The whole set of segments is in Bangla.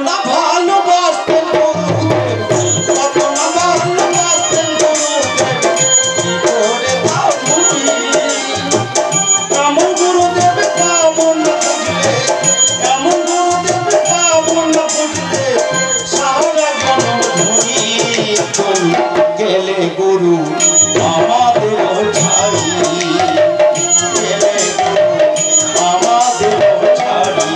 না ভালোবাসতেন গুরুদেব, কত না ভালোবাসতেন গুরুদেব, কি করে তাও বুঝি এমন গুরুদেব পাবো না বুঝলে, এমন গুরুদেব পাবো না বুঝলে, সারা জন্ম ধরি তুমি গেলে গুরু আমাদের ছাড়ি, গেলে গুরু আমাদের ছাড়ি।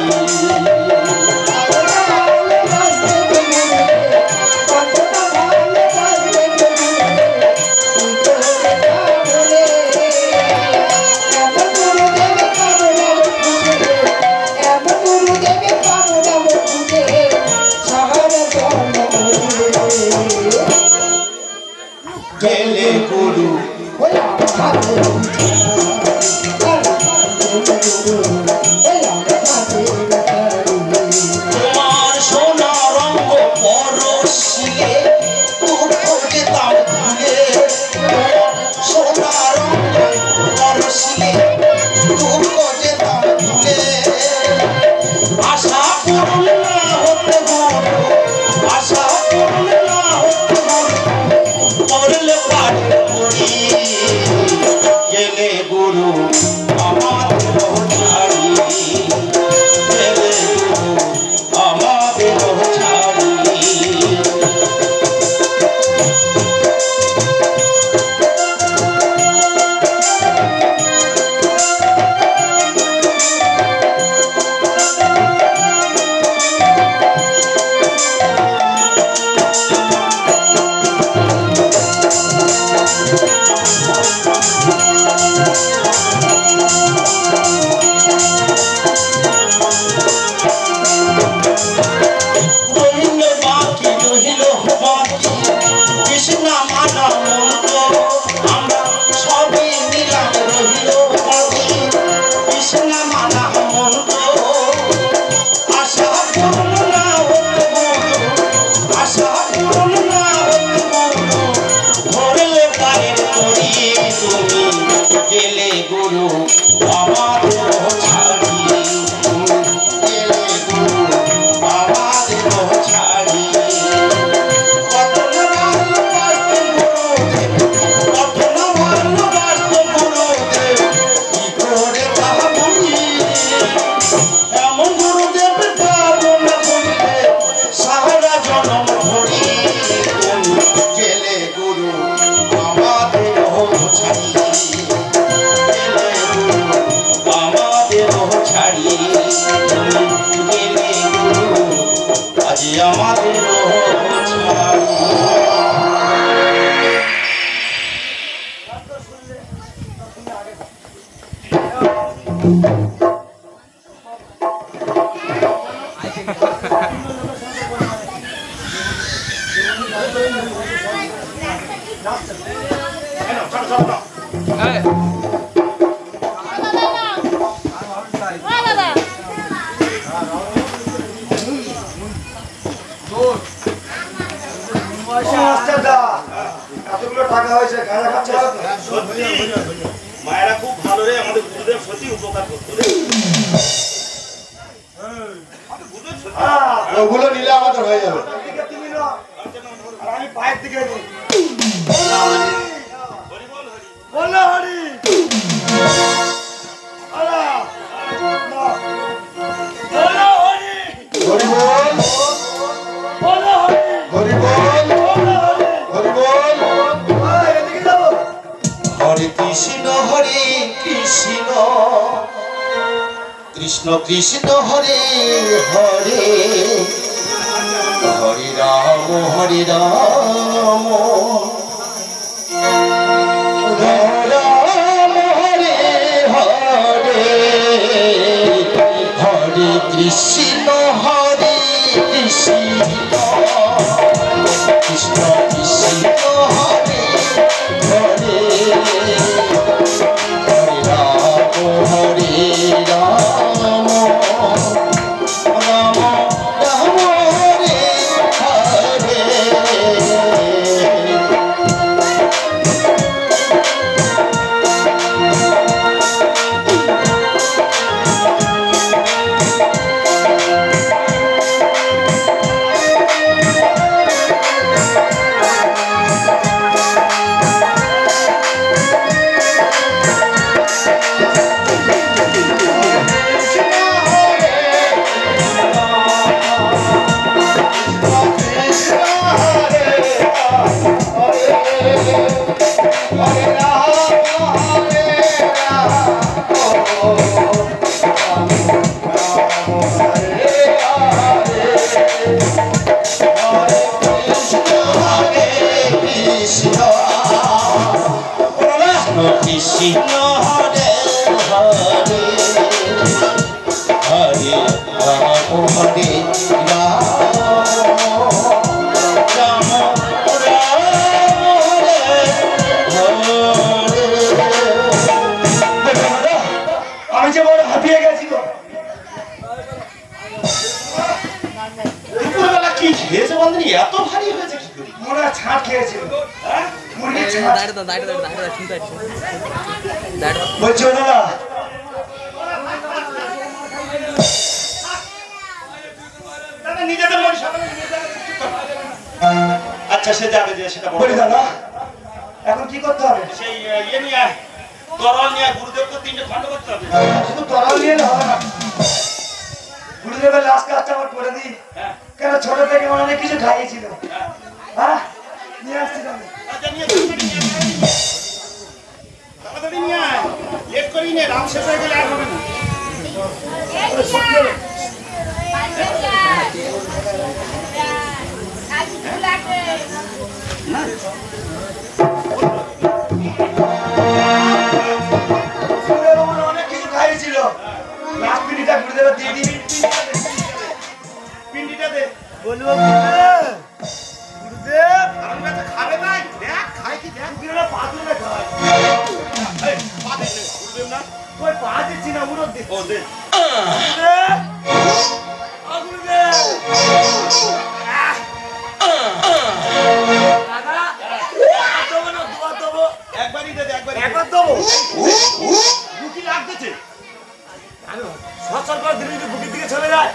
গেলে গুরু তোমার সোনা রঙ পরশিলে দুঃখ যেতাম ভুলে, তোমার সোনা রঙ পরশিলে দুঃখ যেতাম ভুলে, আশা পূরণ না হতে গুরু, আশা পূরণ না হতে গুরু, করলে পারে করি গেলে গুরু আমাদের ছাড়ি, গেলে গুরু আমাদের ছাড়ি। রহিল বাকি রহিল বাকি কৃষ্ণা মানা মন্ত্র, আমরা সবই নিলাম রহিল বাকি কৃষ্ণা মানা মন্ত্র, আশা পূরণ না হতে গুরু, আশা পূরণ না হতে গুরু, ধরলে পায়ের করি তুমি গেলে গুরু আমাদের ছাড়ি, গেলে গুরু আমাদের ছাড়ি। কত না ভালোবাসতেন গুরুদেব, কত না ভালোবাসতেন গুরুদেব, কি করে তা বুঝি এমন গুরুদেব পাবো না বুঝলে, সারা জনম ধরি তুমি গেলে গুরু আমাদের ছাড়ি, গেলে গুরু আমাদের ছাড়ি, তুমি গেলে গুরু আজ আমাদের ছাড়ি। মায়েরা খুব ভালো রে, আমাদের গুরুদেব সত্যি উপকার করতো রে, ওগুলো নিলে আমাদের হয়ে যাবে। আমি পায়ের দিকে হরে কৃষ্ণ হরে কৃষ্ণ কৃষ্ণ কৃষ্ণ হরে হরে, হরে রাম হরে রাম রাম হরে হরে, হরে কৃষ্ণ কৃষ্ণ কৃষ্ণ কৃষ্ণ হরে হরে, হরে রাম হরে রাম রাম রাম হরে হরে। কি খেয়েছে বন্ধু এত ভারী হয়েছে কি করে মনে হয় ছাঁট খেয়েছিল হ্যাঁ মুরগির ছাঁট বলছি ও দাদা নিজেদের মন সামনে আচ্ছা সে যাবে যে সেটা বলি দাদা এখন কি করতে হবে সেই ইয়ে নিয়ে তরল নিয়ে গুরুদেবকে 3টে খণ্ড করতে হবে শুধু তরল নিয়ে হবে না গুরুদেবের লাস্ট কাজটা আমার করে দিই কেন ছোট থেকে অনেক কিছু খাইয়েছিল হ্যাঁ নিয়ে আসছি আমি আচ্ছা নিয়ে তাড়াতাড়ি নিয়ে আয় লেট করি নে রাম শেষ হয়ে গেলে আর হবে না অনেক কিছু খাইয়েছিল লাস্ট পিন্ডিটা গুরুদেবের দিয়ে দিই পিন্ডিটা দে বলবো গুরুদেব আমি তো খাবে না দেখ খাই কি দেখ গুরুদেব পা তুলে খায় এই পা দে গুরুদেব না ওই পা দিচ্ছি না উড়ো দে ও দে একবারই দে একবারই একবার দেবো বুকি লাগতেছে সচল করে দিলে যদি বুকের দিকে চলে যায়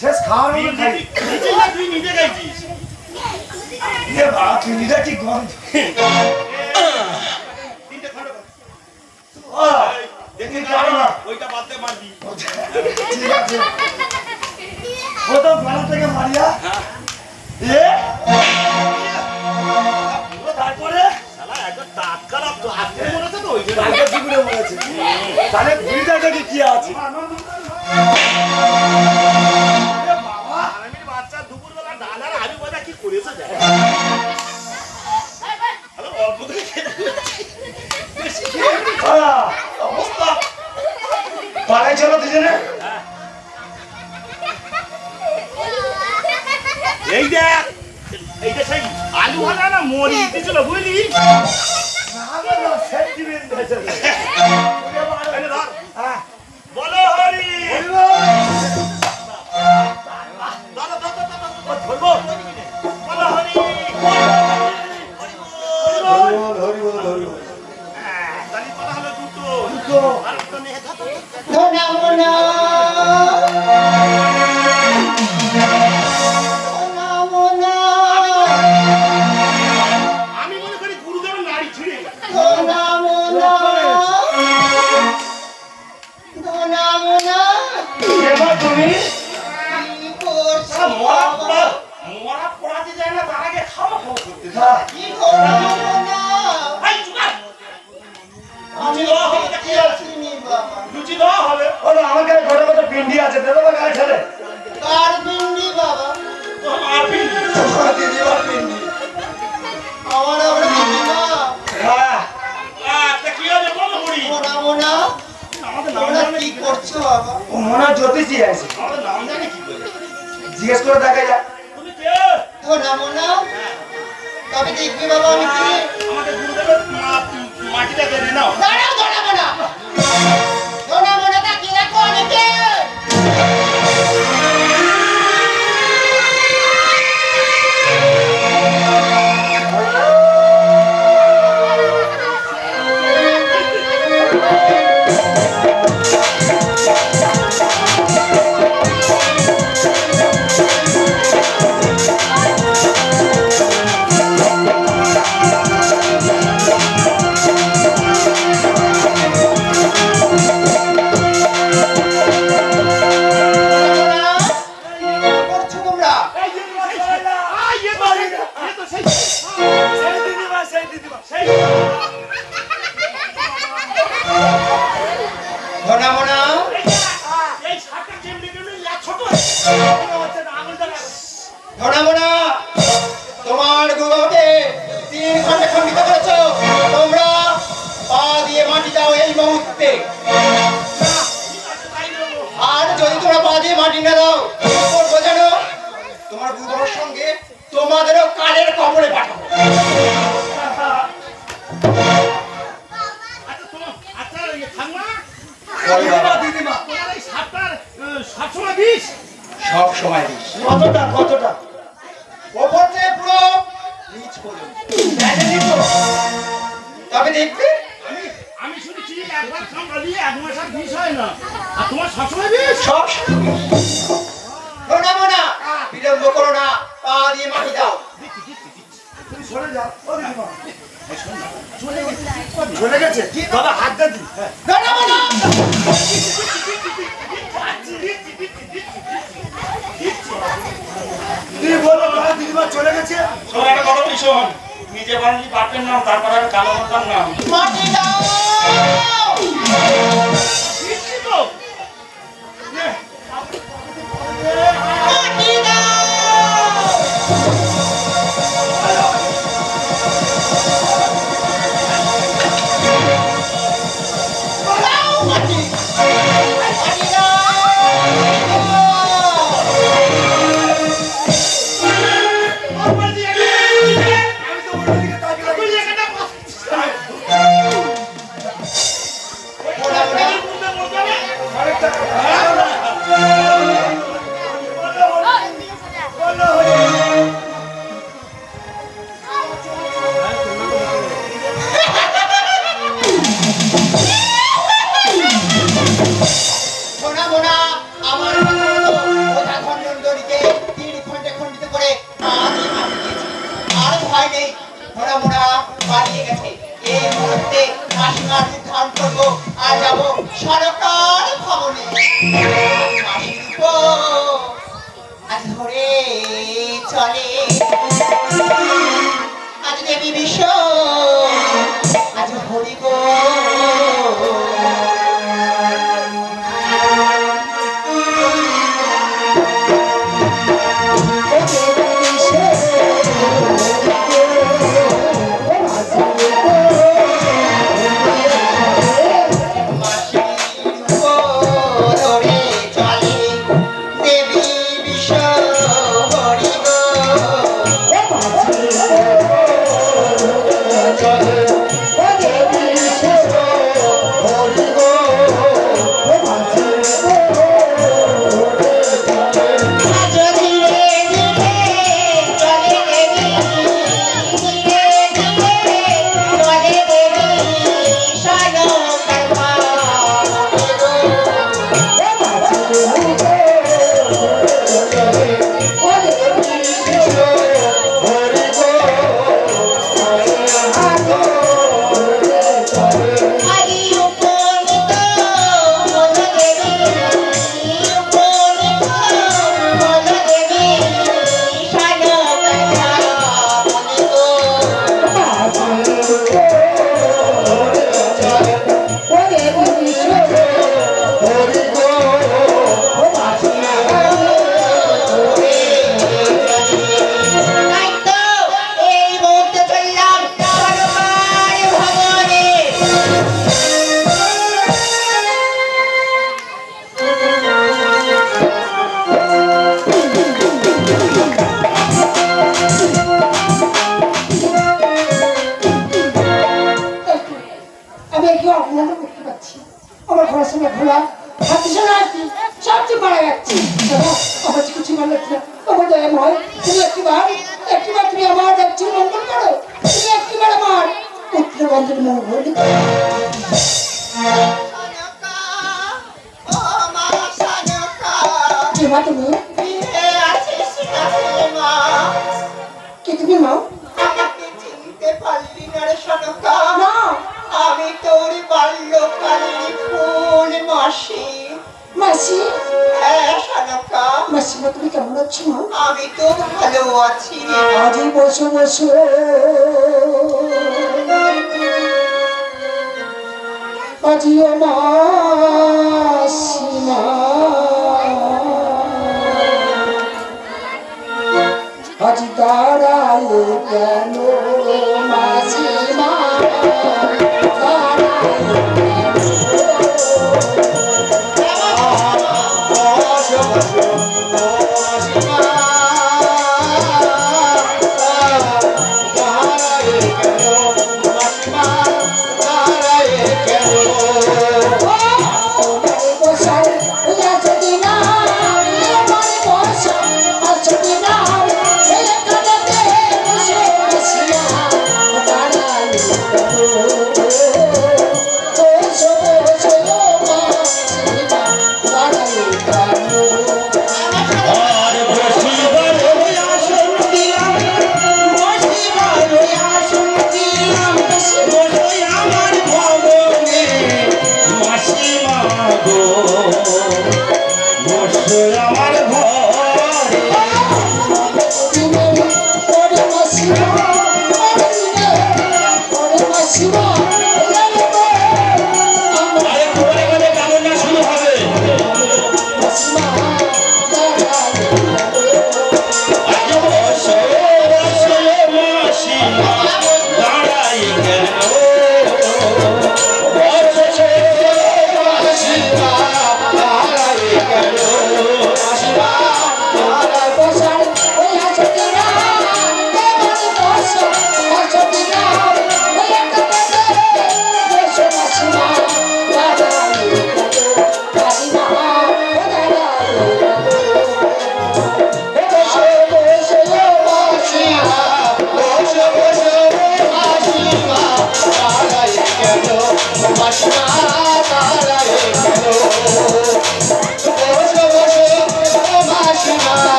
শেষ খাওয়ার মতো খাই নিজে না তুই নিজে খাইছিস এ বাবা পিন্ডিটা কি গন্ধ 3টে খণ্ড কর ও দেখে যাবে না ওইটা বাদ দে মারবি ঠিক আছে প্রথম গলা থেকে মারিয়া এ তারপরে শালা একবার টাটকা লাগতো হাতে মনে আছে তো ওই যে তারপর কি করে বলেছে তাহলে বুড়িটাকে কি আছে আমি বাচ্চা দুপুরবেলা ডাল আর আলু ভাজা কি করেছে দেখ অল্প করে অবস্থা পালাই চলো দুজনে এই দেখ এইটা সেই আলু ভাজা না মরি দিছিল বুঝলি বলো হরি ধরবো বলো হরি তাহলে কথা হলো দুটো আর একটা নিয়ে আমি মনে করি গুরুদেবের নাড়ি ছিঁড়ে তুমি মরা পড়াতে যায় না তার আগে খাওয়া খাওয়া করতে লুচি দেওয়া হবে আমার কাছে ঘরে ঘরে পিন্ডি আছে দেবো বা গায়ে ছেড়ে কার পিন্ডি বাবা তোমার পিন্ডি দিদিবার পিন্ডি আমার আবার দিদিমা হ্যাঁ তা কি হবে বলো বুড়ি মোনা মোনা আমাদের তোমরা কি করছো বাবা ও মনে হয় জ্যোতিষী আছে আমাদের নাম জানি কি করে জিজ্ঞেস করে দেখা যায় তুমি কে মোনা মোনা তবে দেখবে বাবা আমি কি আমাদের গুরুদেবের মাটিটা কেড়ে নাও দাঁড়াও দাঁড়াবো না মোনা মোনা তাকিয়ে দেখো আমি কে তোমার গুলোকে 3 খণ্ডে খণ্ডিত করেছো তোমরা 5 দিদিমা তোমার এই সাপটার সবসময় বিষ? সব সময় বিষ। কতটা কতটা ওপর থেকে পুরো নিচ পর্যন্ত। দেখেনি তো? তবে দেখবে আমি শুনেছি একবার কামড়ালি 1 মাস আর বিষ হয় না, আর তোমার সবসময় বিষ? সব শোনাবো না, বিলম্ব করো না, পা দিয়ে মাটি দাও। তুমি সরে যাও ও দিদিমা চলে গেছে দাদা হাতটা দি শোনাবো না। তুমি বলো দাদা দিদিমা চলে গেছে শোন, একটা কথা বলি, শোন, নিজে বানালি বাপের নাম, তারপর আর কালো মাথার নাম। মাটি দাও। দিচ্ছি তো। মাটি দাও। দাও মাটি। মাটি দাও। আমি তো ওর দিকে তাকিয়ে তুই একটা আরেকটা শোনাবো না, আমার কথা খণ্ডন দড়িতে 3 খণ্ডে খণ্ডিত করে আজই মাটি দিয়েছি। আর ভয় নেই, শোনাবো না, পালিয়ে গেছে। এই মুহূর্তে মাসিমার উদ্ধার করবো আর যাবো সরকার ভবনে। মাসির উপর আজ ধরে চলে আজ দেবী বিশ্ব, আজ হরি গো।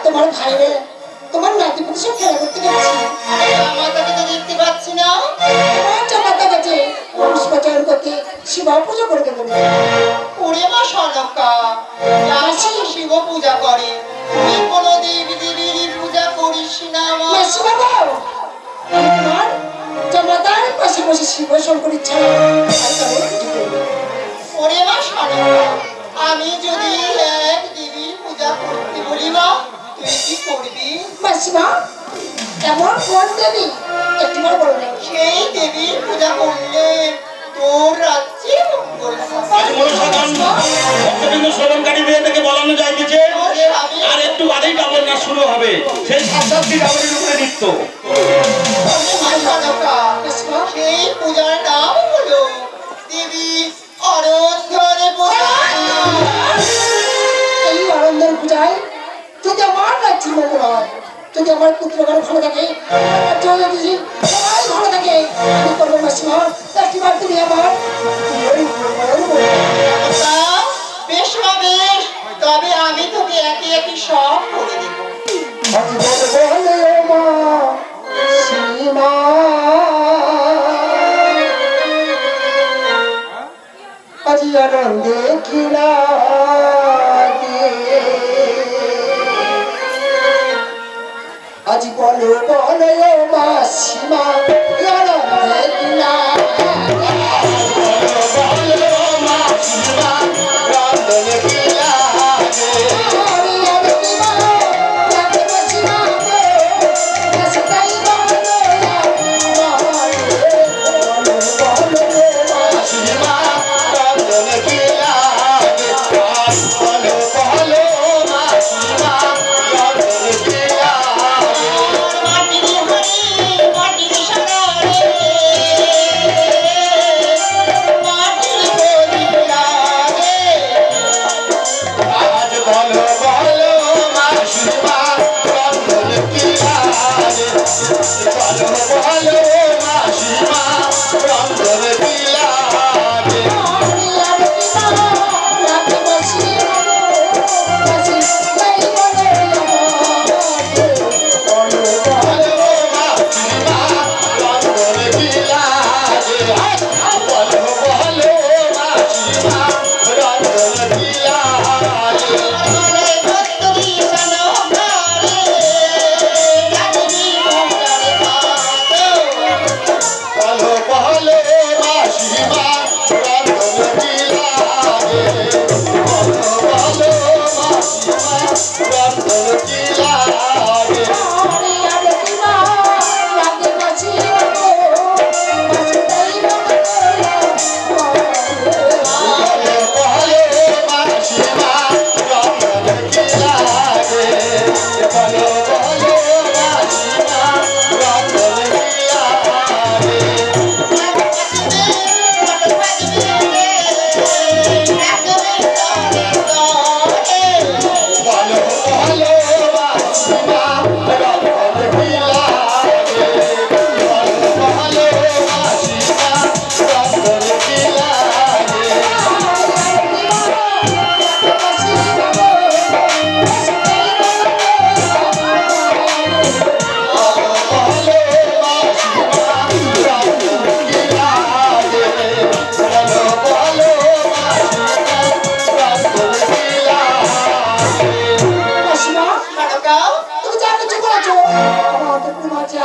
তোমার ভাইরে তোমার নাতি পুতি সব খেলা করতে গেছি মাতাকে তো দেখতে পাচ্ছি না। মাতা গেছে পুষ্পাচরণ করতে শিবা পূজা করে দেবো। ওরে মা সনকা শিব পূজা করে, তুই কোনো দেবী দেবীর পূজা করিস না। শিবা গো তোমার জামাতার পাশে বসে শিব শঙ্কর ইচ্ছা ওরে মা সনকা, আমি যদি এক দেবীর পূজা করতে বলি মা, তুই কি করবি? মাসিমা এমন কোন দেবী একটিবার বলো না। সেই দেবীর পূজা করলে তোর রাজ্যে মঙ্গল বলানো যাইতেছে আর একটু বাদেই ডাবল না শুরু হবে, সেই সাতটি ডাবলের উপরে নৃত্য। সেই পূজার নাম হলো দেবী অরন্ধরে পূজা। এই অরন্ধর পূজায় যদি আমার রাজ্যে মঙ্গল হয়, যদি আমার পুত্রগণ ভালো থাকে, সবাই ভালো থাকে, আমি করবো মাসিমা একটিবার তুমি আমার বেশ বেশ, তবে আমি তোকে একে একে সব করে দেব। আজি আনন্দে খিলা আজি বলো বলো মাসিমা আনন্দে খিলা মাটি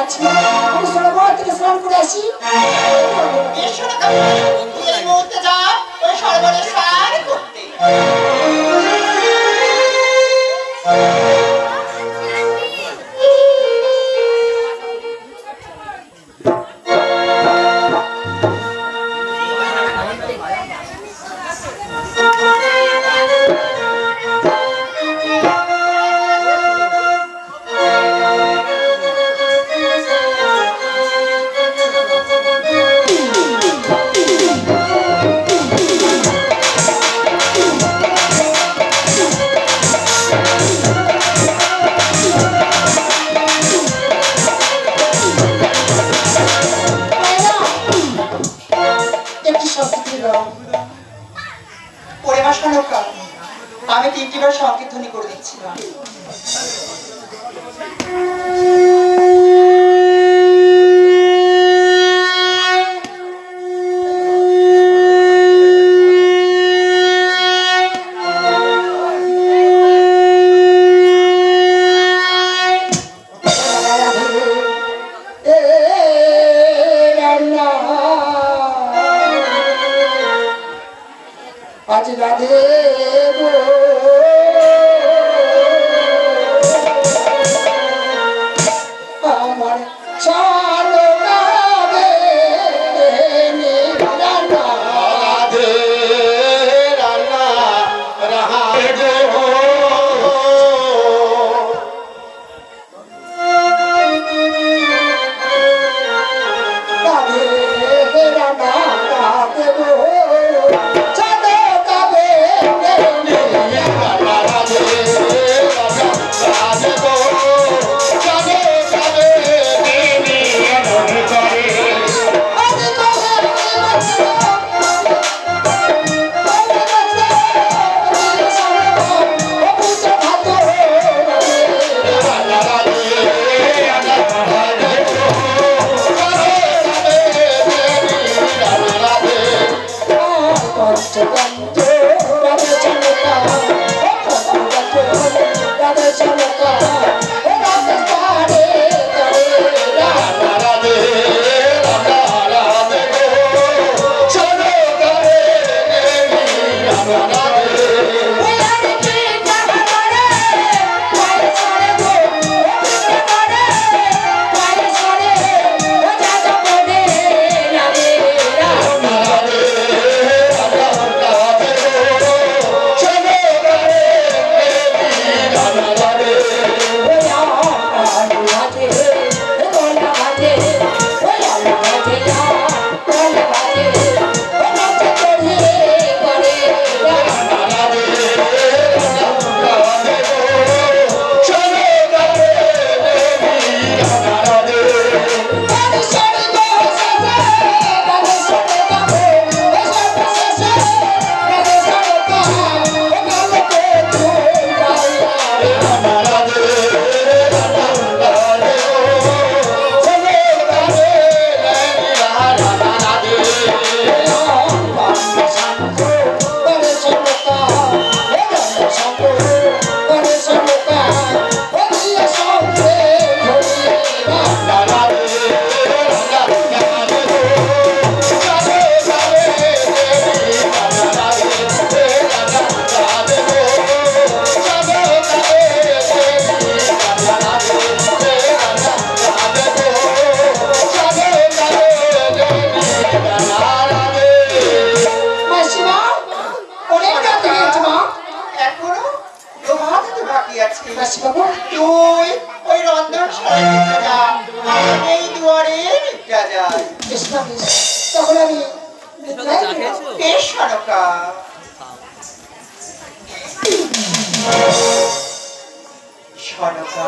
যাচ্ছি আমি সরোবর থেকে স্নান করে আসি এই মুহূর্তে যা ওই সরোবরে স্নান করতে। আমি 3টি বার সংকীর্তনী করে দিচ্ছিলাম। আজ রাধে আমার চলো রাধে রাধে রানা রাধে গো রাধে রানা রাধে গো তখন আমি বেশ সরকা সরকা